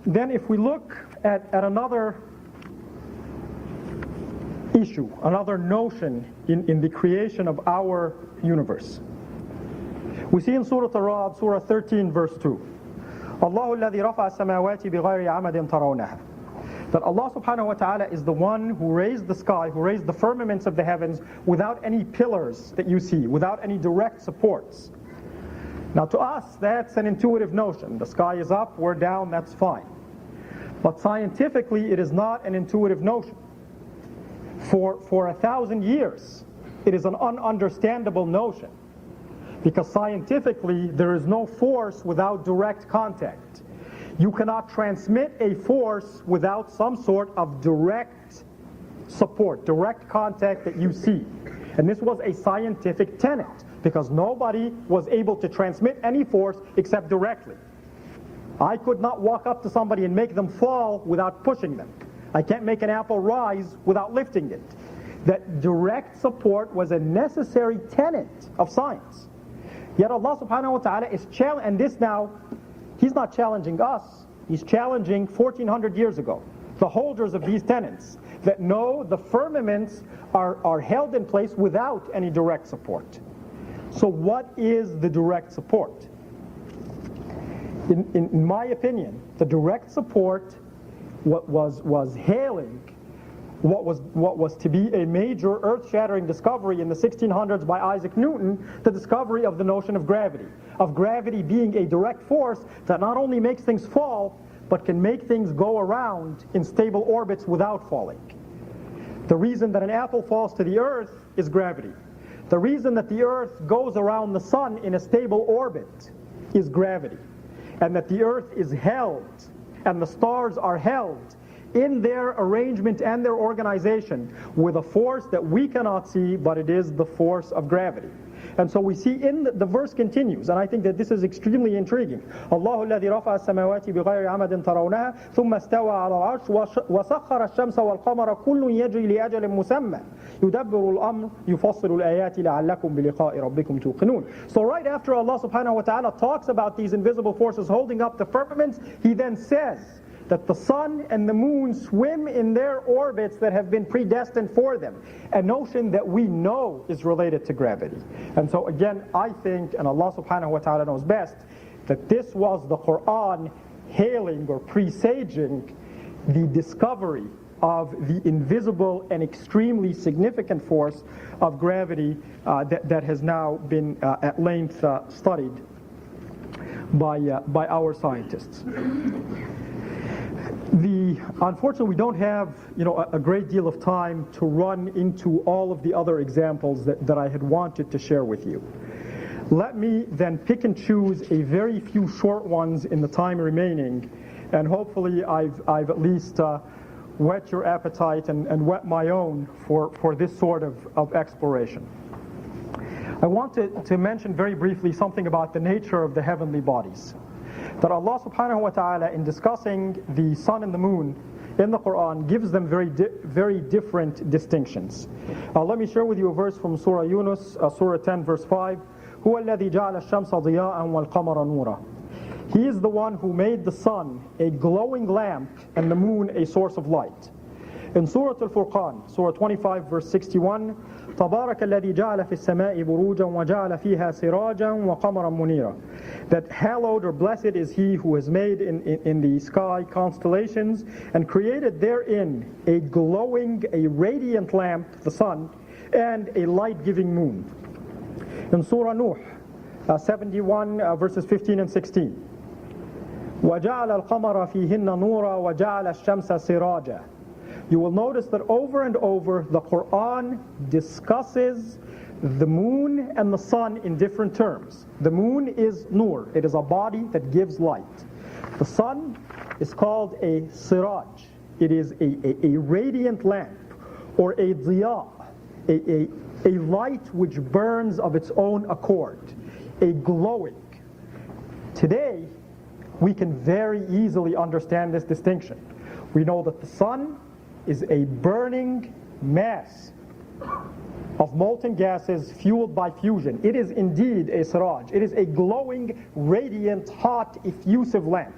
Speaker 1: Then if we look at another issue, another notion in the creation of our universe. We see in Surah Ar-Ra'd, Surah 13, verse 2, Allahu alladhi rafa'a as-samawati bighayri 'amadin tarawnaha. That Allah subhanahu wa ta'ala is the one who raised the sky, who raised the firmaments of the heavens without any pillars that you see, without any direct supports. Now to us, that's an intuitive notion. The sky is up, we're down, that's fine. But scientifically, it is not an intuitive notion. For 1,000 years, it is an ununderstandable notion. Because scientifically, there is no force without direct contact. You cannot transmit a force without some sort of direct support, direct contact that you see. And this was a scientific tenet, because nobody was able to transmit any force except directly. I could not walk up to somebody and make them fall without pushing them. I can't make an apple rise without lifting it. That direct support was a necessary tenet of science. Yet Allah subhanahu wa ta'ala is challenging, and this now, He's not challenging us, He's challenging 1400 years ago, the holders of these tenets, that no, the firmaments are held in place without any direct support. So what is the direct support? in my opinion, the direct support was hailing what was to be a major earth-shattering discovery in the 1600s by Isaac Newton, the discovery of the notion of gravity being a direct force that not only makes things fall, but can make things go around in stable orbits without falling. The reason that an apple falls to the earth is gravity. The reason that the earth goes around the sun in a stable orbit is gravity. And that the earth is held and the stars are held in their arrangement and their organization with a force that we cannot see, but it is the force of gravity. And so we see in the verse continues, and I think that this is extremely intriguing. الله الذي رفع السماوات بغير عمد ترونها ثم استوى على العرش وسخر الشمس والقمر كل يجري لأجل مسمى يدبر الأمر يفصل الآيات لعلكم بلقاء ربكم توقنون. So right after Allah subhanahu wa ta'ala talks about these invisible forces holding up the firmaments, He then says that the sun and the moon swim in their orbits that have been predestined for them, a notion that we know is related to gravity. And so again, I think, and Allah subhanahu wa ta'ala knows best, that this was the Qur'an hailing or presaging the discovery of the invisible and extremely significant force of gravity that has now been at length studied by our scientists. Unfortunately, we don't have a great deal of time to run into all of the other examples that I had wanted to share with you. Let me then pick and choose a very few short ones in the time remaining, and hopefully I've at least whet your appetite and whet my own for this sort of exploration. I want to mention very briefly something about the nature of the heavenly bodies. That Allah subhanahu wa ta'ala, in discussing the sun and the moon in the Qur'an, gives them very different distinctions. Let me share with you a verse from Surah Yunus, Surah 10, verse 5. هُوَ الَّذِي جَعَلَ الشَّمْسَ ضِيَاءً وَالْقَمَرَ نُورًا. He is the one who made the sun a glowing lamp and the moon a source of light. In Surah Al-Furqan, Surah 25, verse 61, تبارك الذي جعل في السماء بروجا وجعل فيها سراجا وقمرا منيرا. That hallowed or blessed is He who has made in the sky constellations and created therein a glowing, a radiant lamp, the sun, and a light-giving moon. In Surah Nuh, 71, verses 15 and 16. وَجَعَلَ الْقَمَرَ فِيهِنَّ نُورًا وَجَعَلَ الشَّمْسَ سِرَاجًا. You will notice that over and over the Qur'an discusses the moon and the sun in different terms. The moon is nur, it is a body that gives light. The sun is called a siraj, it is a radiant lamp, or a diya, a light which burns of its own accord, a glowing. Today, we can very easily understand this distinction. We know that the sun is a burning mass of molten gases fueled by fusion. It is indeed a siraj. It is a glowing, radiant, hot, effusive lamp.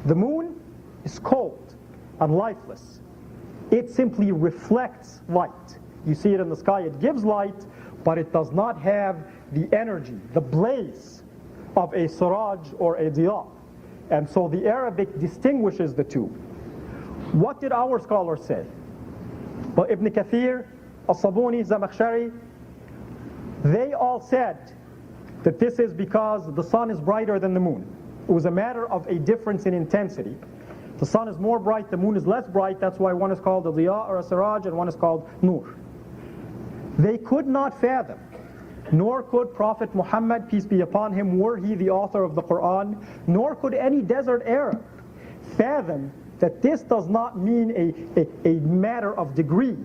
Speaker 1: The moon is cold and lifeless. It simply reflects light. You see it in the sky, it gives light, but it does not have the energy, the blaze of a siraj or a diya. And so the Arabic distinguishes the two. What did our scholars say? Well, Ibn Kathir, As-Sabuni, Zamakhshari, they all said that this is because the sun is brighter than the moon. It was a matter of a difference in intensity. The sun is more bright, the moon is less bright, that's why one is called a diya or a siraj and one is called nur. They could not fathom, nor could Prophet Muhammad, peace be upon him, were he the author of the Qur'an, nor could any desert Arab fathom that this does not mean a matter of degree,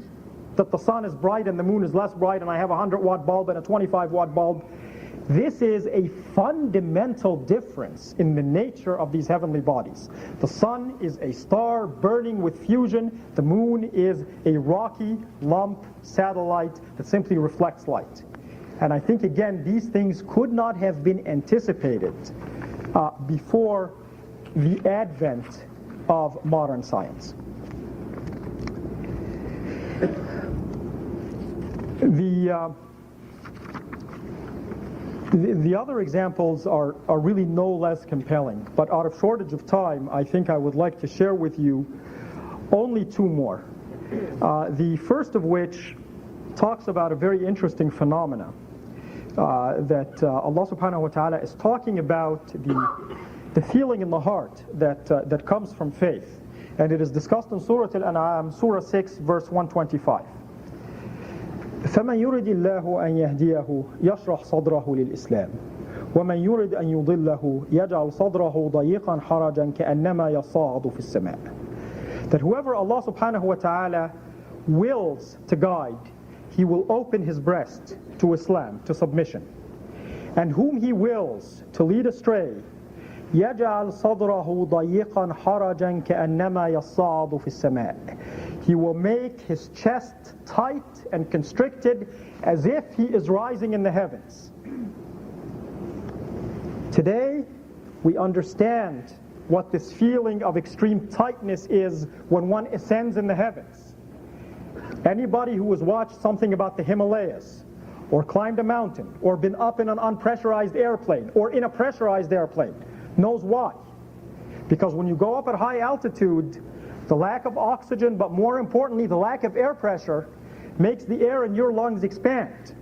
Speaker 1: that the sun is bright and the moon is less bright and I have a 100-watt bulb and a 25-watt bulb. This is a fundamental difference in the nature of these heavenly bodies. The sun is a star burning with fusion. The moon is a rocky lump satellite that simply reflects light. And I think, again, these things could not have been anticipated before the advent of modern science. The other examples are really no less compelling, but out of shortage of time, I think I would like to share with you only two more. The first of which talks about a very interesting phenomena that Allah subhanahu wa ta'ala is talking about the feeling in the heart that comes from faith. And it is discussed in Surah Al-An'am, Surah 6, verse 125. فَمَنْ يُرِدِ اللَّهُ أَنْ يَهْدِيَهُ يَشْرَحْ صَدْرَهُ لِلْإِسْلَامِ وَمَنْ يُرِدْ أَنْ يُضِلَّهُ يَجْعَلْ صَدْرَهُ ضَيِّقًا حَرَجًا كَأَنَّمَا يَصَّعَّدُ فِي السَّمَاءِ. That whoever Allah subhanahu wa ta'ala wills to guide, He will open his breast to Islam, to submission. And whom He wills to lead astray, يَجْعَلْ صَدْرَهُ ضَيِّقًا حَرَجًا كَأَنَّمَا يَصَّعَّدُ فِي السَّمَاءِ. He will make his chest tight and constricted as if he is rising in the heavens. Today, we understand what this feeling of extreme tightness is when one ascends in the heavens. Anybody who has watched something about the Himalayas, or climbed a mountain, or been up in an unpressurized airplane, or in a pressurized airplane, knows why. Because when you go up at high altitude, the lack of oxygen, but more importantly, the lack of air pressure, makes the air in your lungs expand.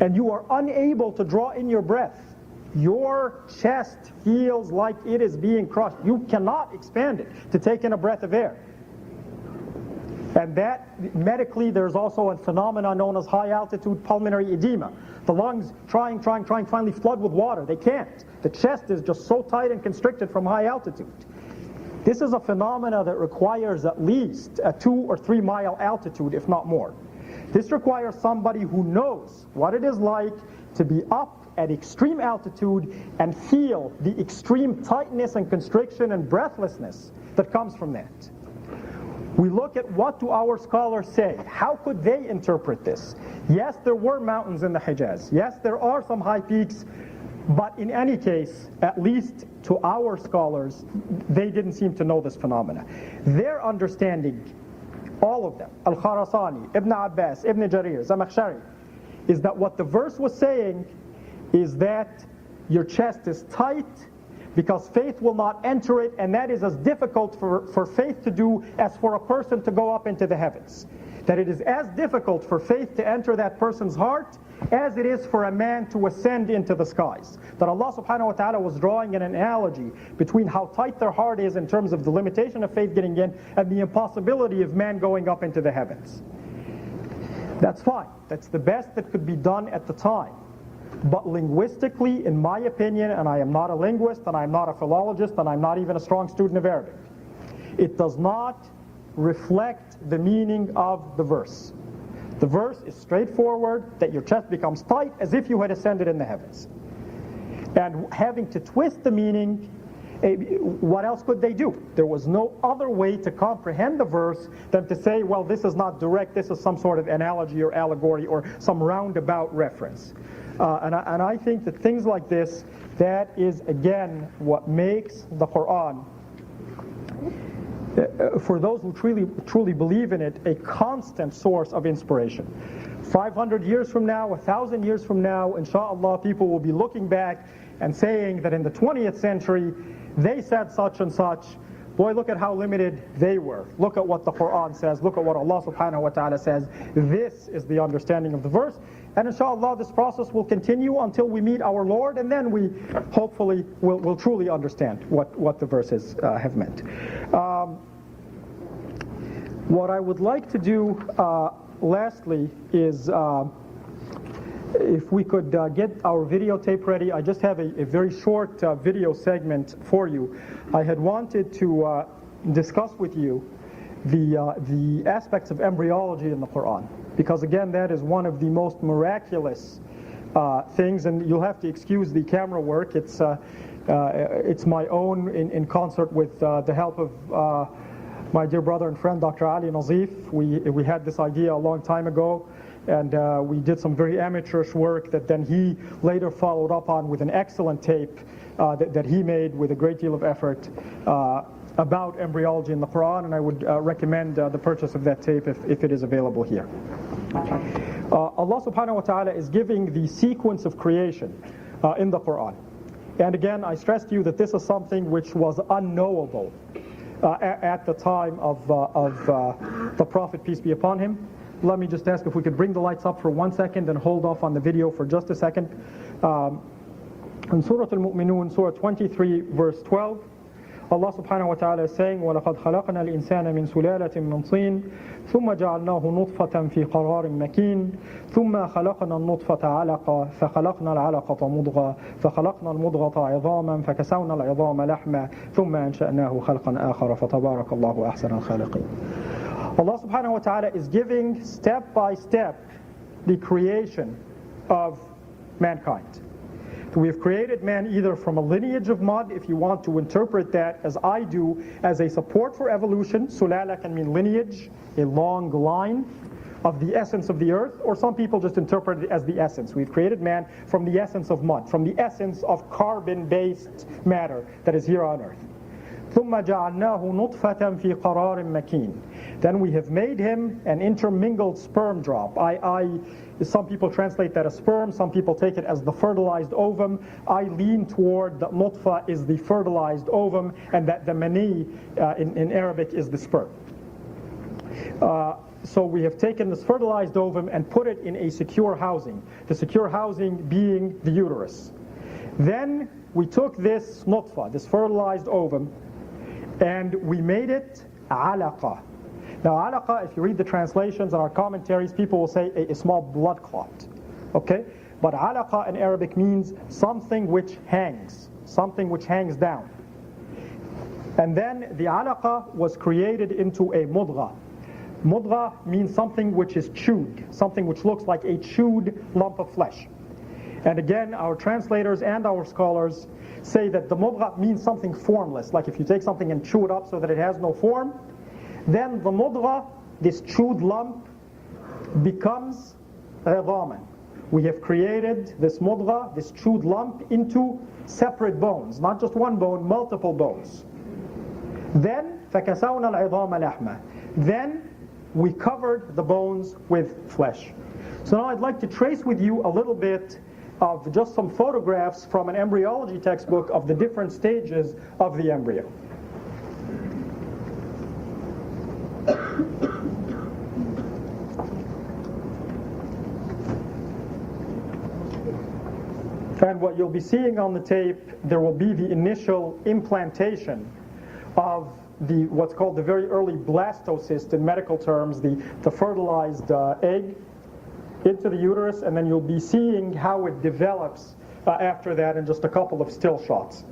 Speaker 1: And you are unable to draw in your breath. Your chest feels like it is being crushed. You cannot expand it to take in a breath of air. And that, medically, there's also a phenomenon known as high altitude pulmonary edema. The lungs trying, finally flood with water. They can't. The chest is just so tight and constricted from high altitude. This is a phenomena that requires at least a 2 or 3 mile altitude, if not more. This requires somebody who knows what it is like to be up at extreme altitude and feel the extreme tightness and constriction and breathlessness that comes from that. We look at what do our scholars say. How could they interpret this? Yes, there were mountains in the Hijaz. Yes, there are some high peaks. But in any case, at least to our scholars, they didn't seem to know this phenomena. Their understanding, all of them, Al-Kharasani, Ibn Abbas, Ibn Jarir, Zamakhshari, is that what the verse was saying is that your chest is tight because faith will not enter it, and that is as difficult for faith to do as for a person to go up into the heavens. That it is as difficult for faith to enter that person's heart as it is for a man to ascend into the skies. That Allah subhanahu wa ta'ala was drawing an analogy between how tight their heart is in terms of the limitation of faith getting in and the impossibility of man going up into the heavens. That's fine. That's the best that could be done at the time. But linguistically, in my opinion, and I am not a linguist, and I am not a philologist, and I'm not even a strong student of Arabic, it does not reflect the meaning of the verse. The verse is straightforward, that your chest becomes tight as if you had ascended in the heavens. And having to twist the meaning, what else could they do? There was no other way to comprehend the verse than to say, well, this is not direct, this is some sort of analogy or allegory or some roundabout reference. And I think that things like this, that is again what makes the Qur'an, for those who truly believe in it, a constant source of inspiration. 500 years from now, 1,000 years from now, inshallah, people will be looking back and saying that in the 20th century, they said such and such. Boy, look at how limited they were. Look at what the Qur'an says. Look at what Allah subhanahu wa ta'ala says. This is the understanding of the verse. And inshallah, this process will continue until we meet our Lord, and then we hopefully will truly understand what the verses have meant. What I would like to do lastly is, if we could get our videotape ready. I just have a very short video segment for you. I had wanted to discuss with you the aspects of embryology in the Qur'an, because again, that is one of the most miraculous things, and you'll have to excuse the camera work. It's my own in concert with the help of my dear brother and friend Dr. Ali Nazif. We had this idea a long time ago, and we did some very amateurish work that then he later followed up on with an excellent tape that he made with a great deal of effort about embryology in the Quran, and I would recommend the purchase of that tape if it is available here. Allah subhanahu wa ta'ala is giving the sequence of creation in the Qur'an. And again, I stress to you that this is something which was unknowable at the time of the Prophet, peace be upon him. Let me just ask if we could bring the lights up for 1 second and hold off on the video for just a second. In Surah Al-Mu'minun, Surah 23, verse 12, Allah subhanahu wa ta'ala is saying, وَلَقَدْ خَلَقْنَا الْإِنسَانَ مِنْ سُلَالَةٍ مِنْ طِينٍ ثُمَّ جَعَلْنَاهُ نُطْفَةً فِي قَرَارٍ مَكِينٍ ثُمَّ خَلَقْنَا النُّطْفَةَ عَلَقَةً فَخَلَقْنَا الْعَلَقَةَ مُضْغَةً فَخَلَقْنَا الْمُضْغَةَ عِظَامًا فَكَسَوْنَا الْعِظَامَ لَحْمًا ثُمَّ أَنشَأْنَاهُ خَلْقًا آخَرَ فَتَبَارَكَ اللَّهُ أَحْسَنُ الْخَالِقِينَ. Allah subhanahu wa ta'ala is giving step by step the creation of mankind. We have created man either from a lineage of mud, if you want to interpret that as I do, as a support for evolution. Sulala can mean lineage, a long line of the essence of the earth, or some people just interpret it as the essence. We've created man from the essence of mud, from the essence of carbon-based matter that is here on earth. ثُمَّ جَعَلْنَاهُ نُطْفَةً فِي قَرَارٍ مَكِينٍ. Then we have made him an intermingled sperm drop. Some people translate that as sperm, some people take it as the fertilized ovum. I lean toward that nutfa is the fertilized ovum, and that the mani in Arabic is the sperm. So we have taken this fertilized ovum and put it in a secure housing, the secure housing being the uterus. Then we took this nutfa, this fertilized ovum, and we made it alaqa. Now alaqa, if you read the translations and our commentaries, people will say a small blood clot. Okay? But alaqa in Arabic means something which hangs down. And then the alaqa was created into a mudgha. Mudgha means something which is chewed, something which looks like a chewed lump of flesh. And again, our translators and our scholars say that the mudgha means something formless, like if you take something and chew it up so that it has no form, then the mudgha, this chewed lump, becomes idhaman. We have created this mudgha, this chewed lump, into separate bones, not just one bone, multiple bones. Then فَكَسَوْنَا الْعِظَامَ لَحْمًا. Then we covered the bones with flesh. So now I'd like to trace with you a little bit of just some photographs from an embryology textbook of the different stages of the embryo. And what you'll be seeing on the tape, there will be the initial implantation of what's called the very early blastocyst in medical terms, the fertilized egg into the uterus, and then you'll be seeing how it develops after that in just a couple of still shots.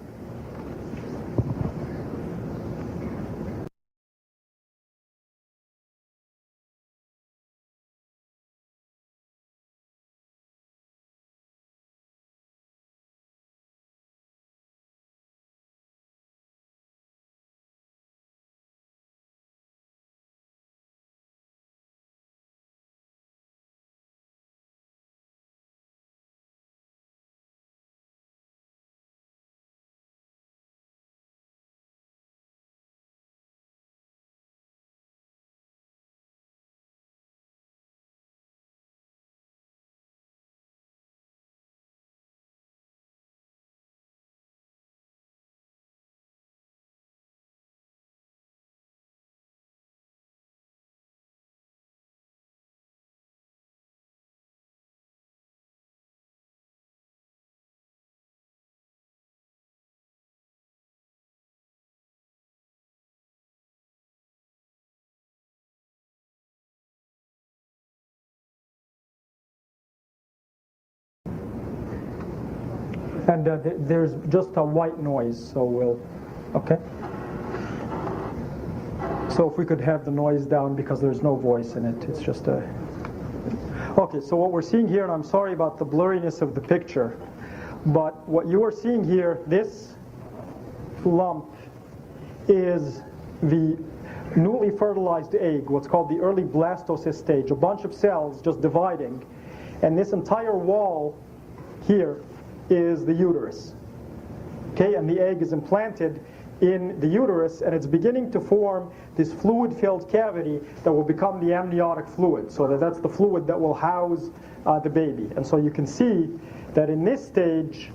Speaker 1: And there's just a white noise, so okay. So if we could have the noise down, because there's no voice in it, it's just a... Okay, so what we're seeing here, and I'm sorry about the blurriness of the picture, but what you are seeing here, this lump is the newly fertilized egg, what's called the early blastocyst stage, a bunch of cells just dividing, and this entire wall here is the uterus. Okay, and the egg is implanted in the uterus, and it's beginning to form this fluid-filled cavity that will become the amniotic fluid. So that's the fluid that will house the baby. And so you can see that in this stage,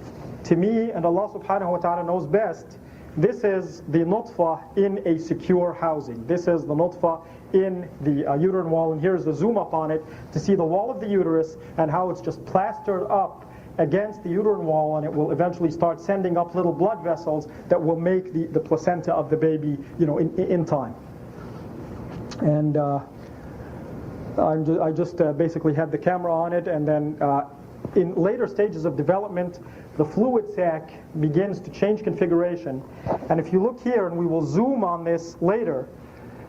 Speaker 1: to me, and Allah subhanahu wa ta'ala knows best, this is the nutfa in a secure housing. This is the nutfa in the uterine wall, and here's the zoom up on it to see the wall of the uterus and how it's just plastered up against the uterine wall, and it will eventually start sending up little blood vessels that will make the placenta of the baby, in time. And I just basically had the camera on it, and then in later stages of development, the fluid sac begins to change configuration. And if you look here, and we will zoom on this later,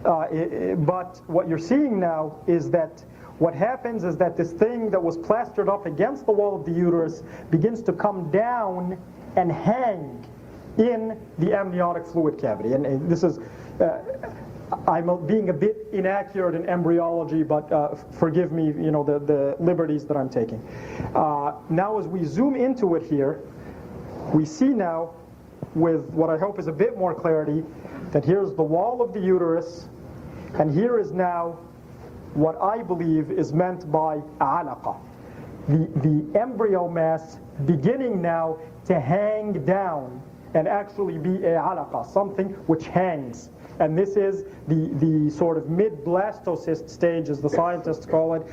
Speaker 1: but what you're seeing now is that what happens is that this thing that was plastered up against the wall of the uterus begins to come down and hang in the amniotic fluid cavity. And this is, I'm being a bit inaccurate in embryology, but forgive me, the liberties that I'm taking. Now as we zoom into it here, we see now, with what I hope is a bit more clarity, that here's the wall of the uterus, and here is now what I believe is meant by alaqa. The embryo mass beginning now to hang down and actually be a alaqa, something which hangs. And this is the sort of mid-blastocyst stage, as the scientists call it,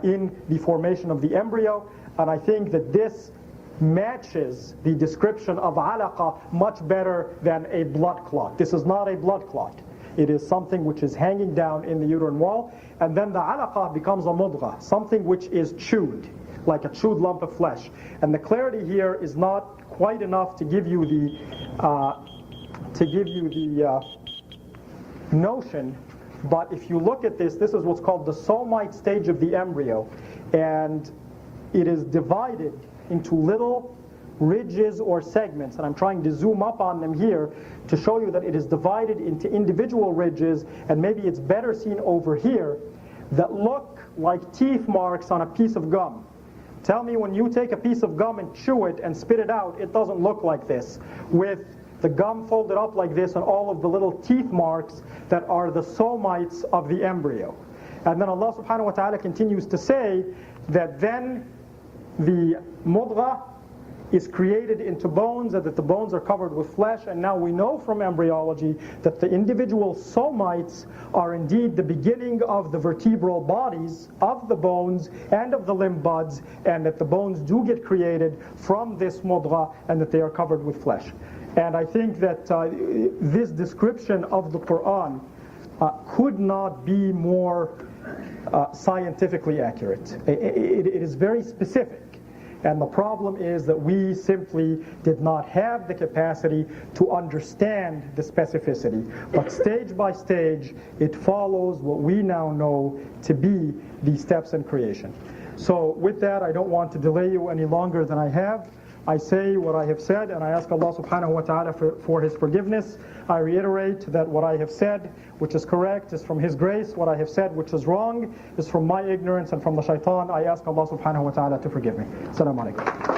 Speaker 1: in the formation of the embryo. And I think that this matches the description of alaqa much better than a blood clot. This is not a blood clot. It is something which is hanging down in the uterine wall, and then the alaqa becomes a mudgha, something which is chewed, like a chewed lump of flesh. And the clarity here is not quite enough to give you the notion, but if you look at this is what's called the somite stage of the embryo, and it is divided into little ridges or segments, and I'm trying to zoom up on them here to show you that it is divided into individual ridges, and maybe it's better seen over here, that look like teeth marks on a piece of gum. Tell me, when you take a piece of gum and chew it and spit it out, it doesn't look like this, with the gum folded up like this and all of the little teeth marks that are the somites of the embryo. And then Allah subhanahu wa ta'ala continues to say that then the mudgha is created into bones, and that the bones are covered with flesh. And now we know from embryology that the individual somites are indeed the beginning of the vertebral bodies of the bones and of the limb buds, and that the bones do get created from this mudgha, and that they are covered with flesh. And I think that this description of the Qur'an could not be more scientifically accurate. It is very specific. And the problem is that we simply did not have the capacity to understand the specificity. But stage by stage, it follows what we now know to be the steps in creation. So with that, I don't want to delay you any longer than I have. I say what I have said, and I ask Allah subhanahu wa ta'ala for His forgiveness. I reiterate that what I have said, which is correct, is from His grace. What I have said, which is wrong, is from my ignorance and from the shaitan. I ask Allah subhanahu wa ta'ala to forgive me. Assalamu alaikum.